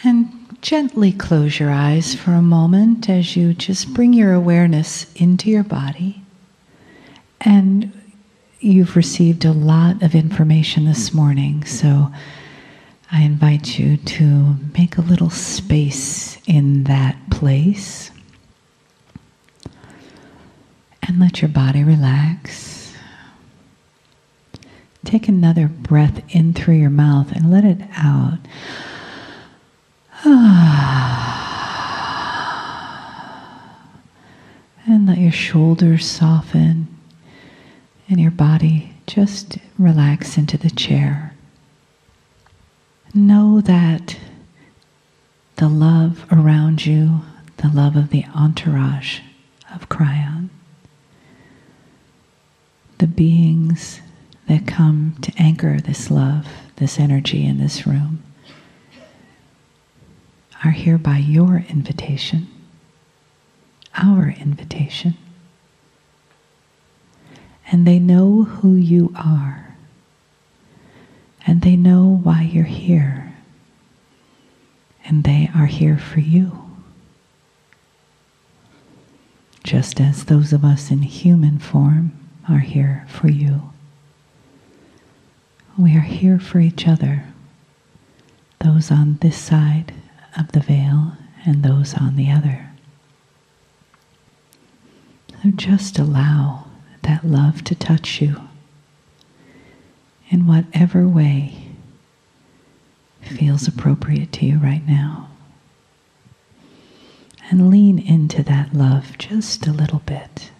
And gently close your eyes for a moment as you just bring your awareness into your body. And you've received a lot of information this morning, so I invite you to make a little space in that place and let your body relax. Take another breath in through your mouth and let it out. And let your shoulders soften and your body just relax into the chair. Know that the love around you, the love of the entourage of Kryon, the beings that come to anchor this love, this energy in this room, are here by your invitation, our invitation. And they know who you are. And they know why you're here. And they are here for you. Just as those of us in human form are here for you. We are here for each other. Those on this side of the veil and those on the other. So just allow that love to touch you in whatever way feels appropriate to you right now. And lean into that love just a little bit,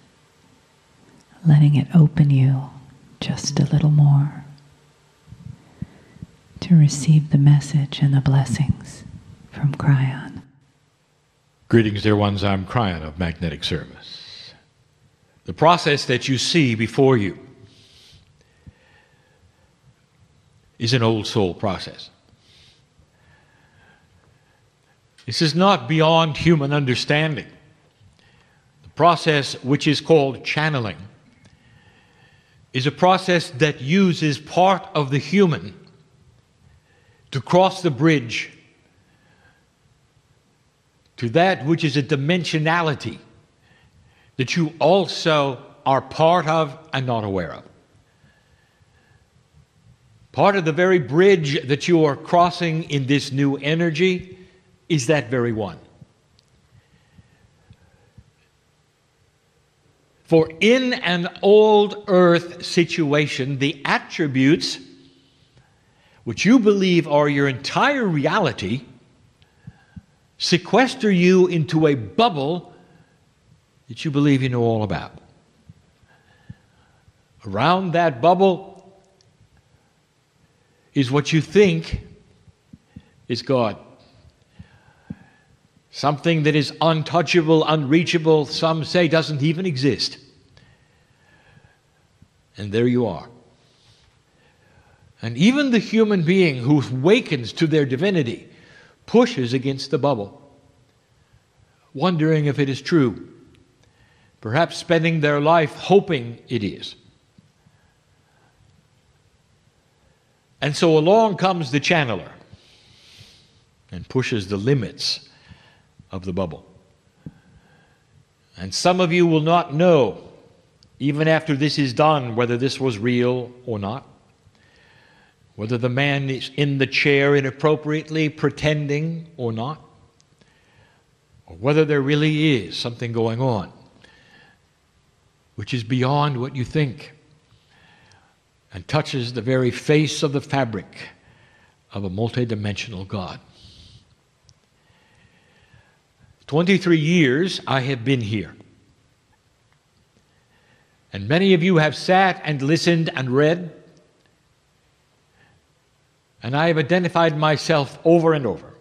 letting it open you just a little more to receive the message and the blessings from Kryon. Greetings, dear ones. I'm Kryon of Magnetic Service. The process that you see before you is an old soul process. This is not beyond human understanding. The process, which is called channeling, is a process that uses part of the human to cross the bridge to that which is a dimensionality that you also are part of and not aware of. Part of the very bridge that you are crossing in this new energy is that very one. For in an old earth situation, the attributes which you believe are your entire reality sequester you into a bubble that you believe you know all about. Around that bubble is what you think is God. Something that is untouchable, unreachable, some say doesn't even exist. And there you are. And even the human being who awakens to their divinity pushes against the bubble, wondering if it is true, perhaps spending their life hoping it is. And so along comes the channeler and pushes the limits of the bubble. And some of you will not know, even after this is done, whether this was real or not. Whether the man is in the chair inappropriately pretending or not. Or whether there really is something going on which is beyond what you think and touches the very face of the fabric of a multidimensional God. 23 years I have been here. And many of you have sat and listened and read. And I have identified myself over and over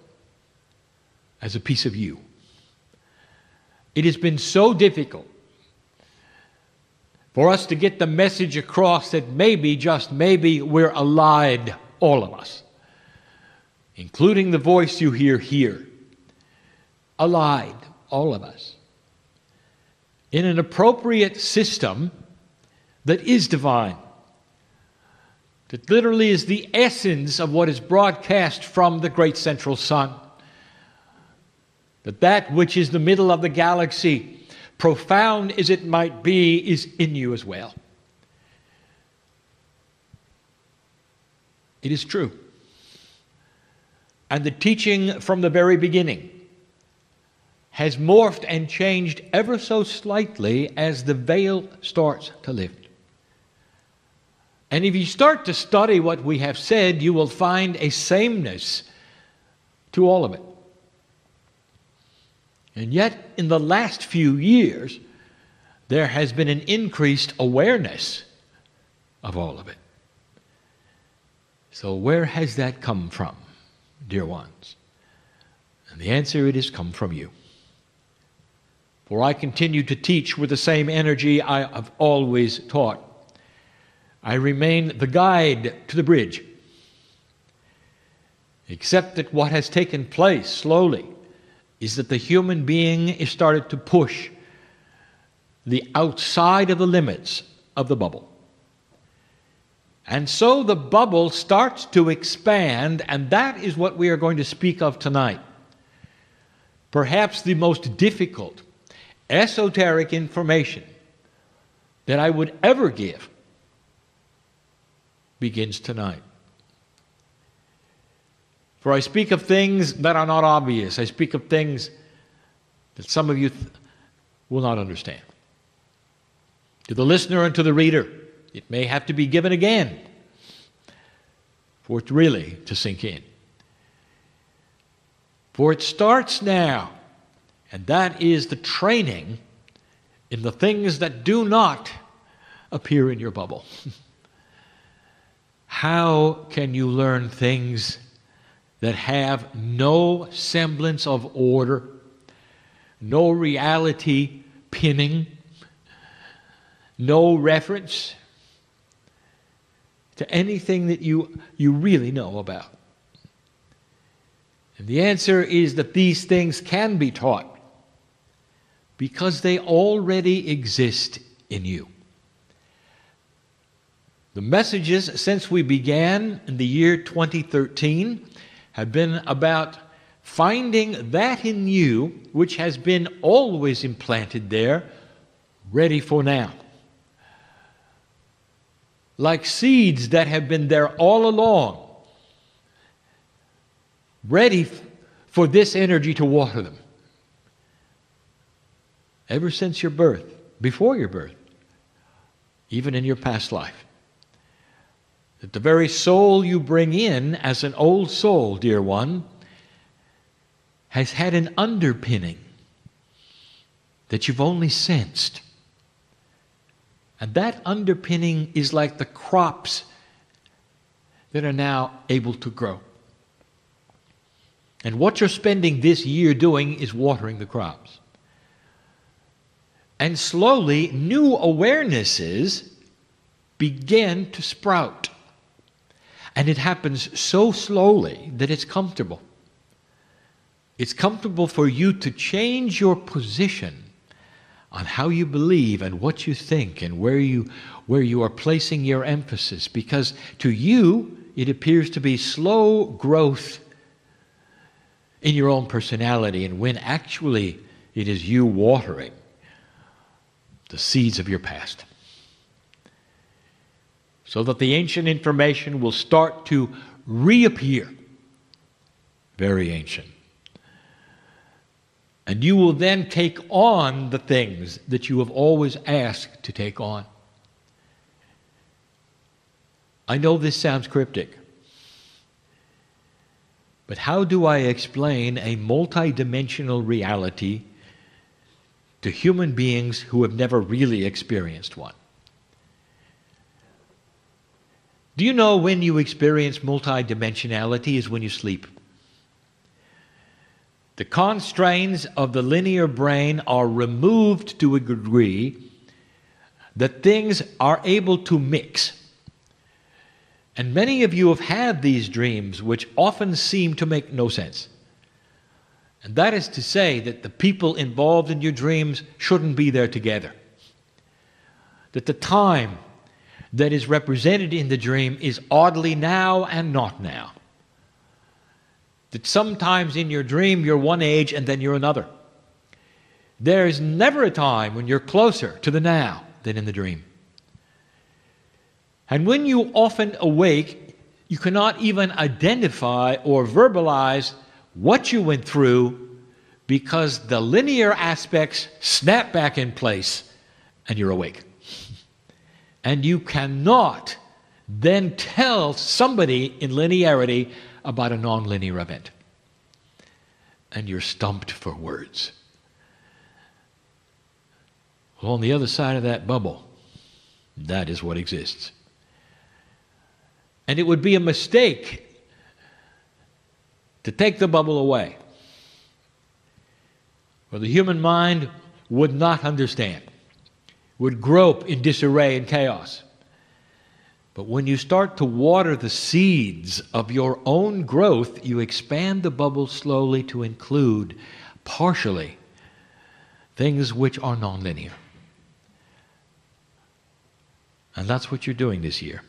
as a piece of you. It has been so difficult for us to get the message across that maybe, just maybe, we're allied, all of us, including the voice you hear here. Allied, all of us, in an appropriate system that is divine, that literally is the essence of what is broadcast from the great central sun, That that which is the middle of the galaxy, profound as it might be, is in you as well. It is true. And the teaching from the very beginning has morphed and changed ever so slightly as the veil starts to lift. And if you start to study what we have said, you will find a sameness to all of it. And yet, in the last few years, there has been an increased awareness of all of it. So where has that come from, dear ones? And the answer, it has come from you. For I continue to teach with the same energy I have always taught. I remain the guide to the bridge. Except that what has taken place slowly is that the human being is started to push the outside of the limits of the bubble. And so the bubble starts to expand, and that is what we are going to speak of tonight. Perhaps the most difficult, esoteric information that I would ever give begins tonight. For I speak of things that are not obvious. I speak of things that some of you will not understand. To the listener and to the reader, it may have to be given again for it really to sink in. For it starts now, and that is the training in the things that do not appear in your bubble. How can you learn things that have no semblance of order, no reality pinning, no reference to anything that you really know about? And the answer is that these things can be taught because they already exist in you. The messages since we began in the year 2013 have been about finding that in you which has been always implanted there, ready for now. Like seeds that have been there all along, ready for this energy to water them. Ever since your birth, before your birth, even in your past life. That the very soul you bring in as an old soul, dear one, has had an underpinning that you've only sensed. And that underpinning is like the crops that are now able to grow. And what you're spending this year doing is watering the crops. And slowly, new awarenesses begin to sprout. And it happens so slowly that it's comfortable. It's comfortable for you to change your position on how you believe and what you think and where you are placing your emphasis. Because to you, it appears to be slow growth in your own personality, and when actually it is you watering the seeds of your past. So that the ancient information will start to reappear. Very ancient. And you will then take on the things that you have always asked to take on. I know this sounds cryptic, but how do I explain a multidimensional reality to human beings who have never really experienced one? Do you know when you experience multidimensionality is when you sleep? The constraints of the linear brain are removed to a degree that things are able to mix. And many of you have had these dreams which often seem to make no sense. And that is to say that the people involved in your dreams shouldn't be there together. That the time that is represented in the dream is oddly now and not now. That sometimes in your dream you're one age and then you're another. There is never a time when you're closer to the now than in the dream. And when you often awake, you cannot even identify or verbalize what you went through because the linear aspects snap back in place and you're awake. And you cannot then tell somebody in linearity about a nonlinear event. And you're stumped for words. Well, on the other side of that bubble, that is what exists. And it would be a mistake to take the bubble away, for the human mind would not understand, would grope in disarray and chaos. But when you start to water the seeds of your own growth, you expand the bubble slowly to include, partially, things which are nonlinear. And that's what you're doing this year.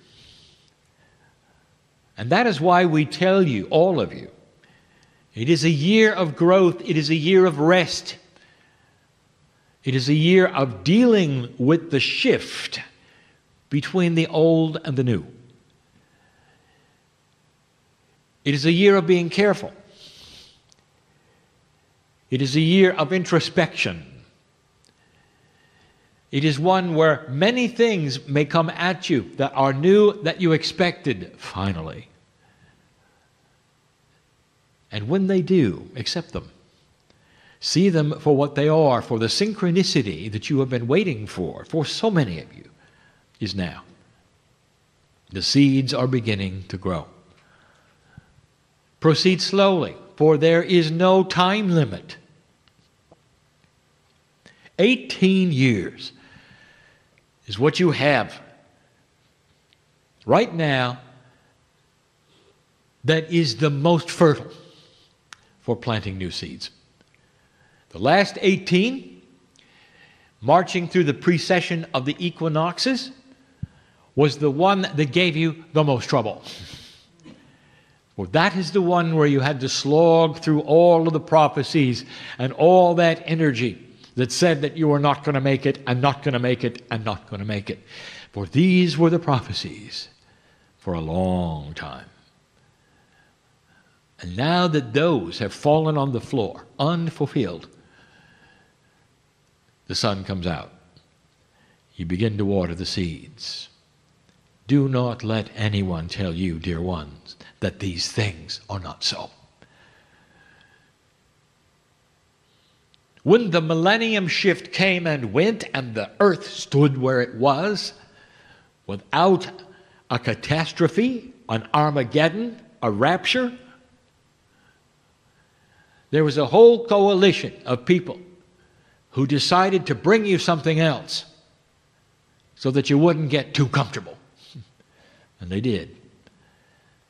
And that is why we tell you, all of you, it is a year of growth, it is a year of rest. It is a year of dealing with the shift between the old and the new. It is a year of being careful. It is a year of introspection. It is one where many things may come at you that are new, that you expected, finally. And when they do, accept them. See them for what they are, for the synchronicity that you have been waiting for so many of you, is now. The seeds are beginning to grow. Proceed slowly, for there is no time limit. 18 years is what you have right now that is the most fertile for planting new seeds. The last 18, marching through the precession of the equinoxes, was the one that gave you the most trouble. Well, that is the one where you had to slog through all of the prophecies and all that energy that said that you were not going to make it, and not going to make it, and not going to make it. For these were the prophecies for a long time. And now that those have fallen on the floor, unfulfilled, the sun comes out. You begin to water the seeds. Do not let anyone tell you, dear ones, that these things are not so. When the millennium shift came and went and the earth stood where it was, without a catastrophe, an Armageddon, a rapture, there was a whole coalition of people who decided to bring you something else so that you wouldn't get too comfortable. And they did.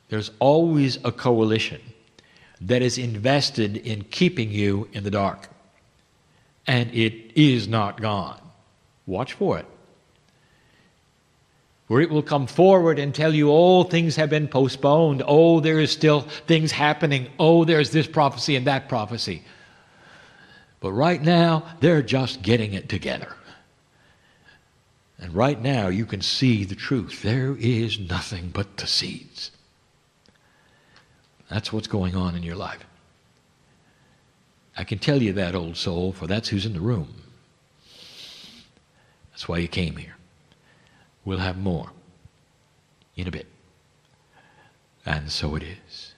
There's always a coalition that is invested in keeping you in the dark. And it is not gone. Watch for it. Where it will come forward and tell you, oh, things have been postponed. Oh, there is still things happening. Oh, there's this prophecy and that prophecy. But right now, they're just getting it together. And right now, you can see the truth. There is nothing but the seeds. That's what's going on in your life. I can tell you that, old soul, for that's who's in the room. That's why you came here. We'll have more in a bit. And so it is.